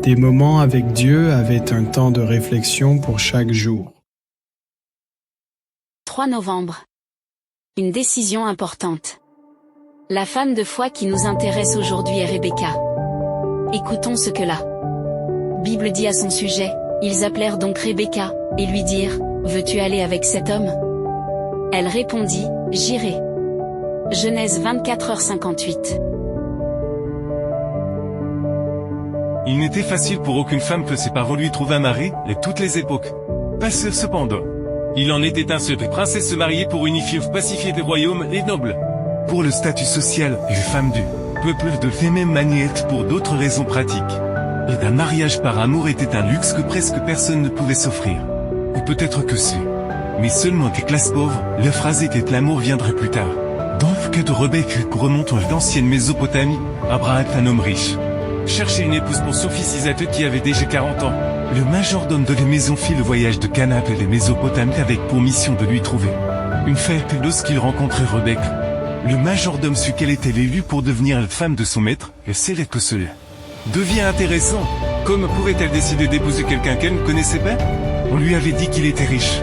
Des moments avec Dieu avaient un temps de réflexion pour chaque jour. 3 novembre. Une décision importante. La femme de foi qui nous intéresse aujourd'hui est Rebecca. Écoutons ce que la Bible dit à son sujet. Ils appelèrent donc Rebecca, et lui dirent, « Veux-tu aller avec cet homme ?» Elle répondit, « J'irai. » Genèse 24h58. Il n'était facile pour aucune femme que ses parents lui trouvent un mari, à toutes les époques. Pas sûr cependant. Il en était un seul que princesse se marier pour unifier ou pacifier des royaumes et nobles. Pour le statut social, les femmes du peuple de la même manière pour d'autres raisons pratiques. Et un mariage par amour était un luxe que presque personne ne pouvait s'offrir. Ou peut-être que c'est. Mais seulement des classes pauvres, la phrase était que l'amour viendrait plus tard. Dans le cas de Rebecca, remonte à l'ancienne Mésopotamie, Abraham est un homme riche. Cherchait une épouse pour son fils Isaac qui avait déjà 40 ans. Le majordome de la maison fit le voyage de Canaan et les Mésopotamiens avec pour mission de lui trouver une femme. Lorsqu'il rencontrait Rebecca, le majordome sut qu'elle était l'élue pour devenir la femme de son maître, et c'est là que cela devient intéressant. Comment pouvait-elle décider d'épouser quelqu'un qu'elle ne connaissait pas? On lui avait dit qu'il était riche.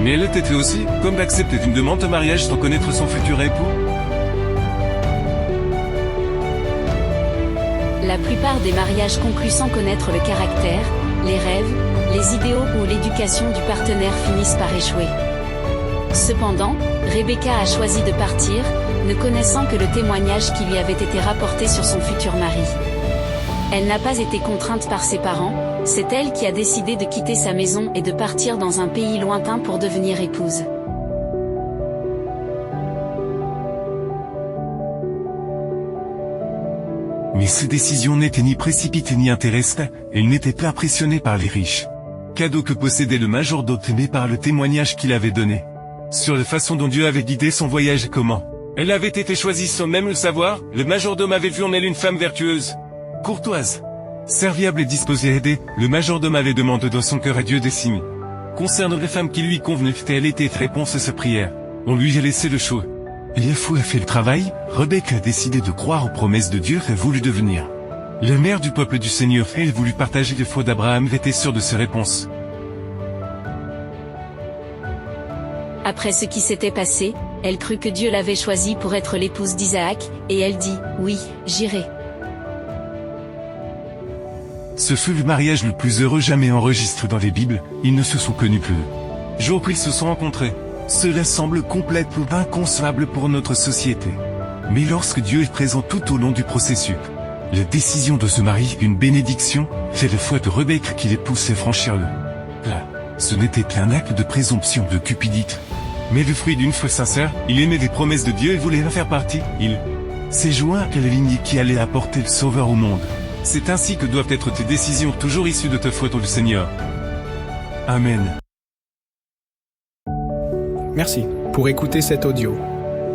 Mais elle était aussi, comme d'accepter une demande de mariage sans connaître son futur époux. La plupart des mariages conclus sans connaître le caractère, les rêves, les idéaux ou l'éducation du partenaire finissent par échouer. Cependant, Rebecca a choisi de partir, ne connaissant que le témoignage qui lui avait été rapporté sur son futur mari. Elle n'a pas été contrainte par ses parents, c'est elle qui a décidé de quitter sa maison et de partir dans un pays lointain pour devenir épouse. Mais cette décision n'était ni précipitée ni intéressante, elle n'était pas impressionnée par les riches cadeaux que possédait le majordome mais par le témoignage qu'il avait donné sur la façon dont Dieu avait guidé son voyage et comment elle avait été choisie sans même le savoir. Le majordome avait vu en elle une femme vertueuse, courtoise, serviable et disposée à aider. Le majordome avait demandé dans son cœur à Dieu des signes concernant les femmes qui lui convenaient. Elle était réponse à sa prière. On lui a laissé le choix. Et la foi a fait le travail. Rebecca a décidé de croire aux promesses de Dieu et a voulu devenir la mère du peuple du Seigneur. Elle a voulu partager la foi d'Abraham et était sûre de ses réponses. Après ce qui s'était passé, elle crut que Dieu l'avait choisie pour être l'épouse d'Isaac, et elle dit, « Oui, j'irai. » Ce fut le mariage le plus heureux jamais enregistré dans les Bibles. Ils ne se sont connus que jour où ils se sont rencontrés. Cela semble complètement inconcevable pour notre société. Mais lorsque Dieu est présent tout au long du processus, la décision de se marier est une bénédiction. C'est la foi de Rebecca qui les pousse à franchir le pas. Ce n'était qu'un acte de présomption de cupidité, mais le fruit d'une foi sincère. Il aimait les promesses de Dieu et voulait en faire partie. Il s'est joint à la lignée qui allait apporter le Sauveur au monde. C'est ainsi que doivent être tes décisions, toujours issues de ta foi dans le Seigneur. Amen. Merci pour écouter cet audio.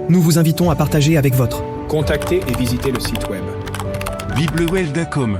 Nous vous invitons à partager avec votre. Contactez et visitez le site web. biblewell.com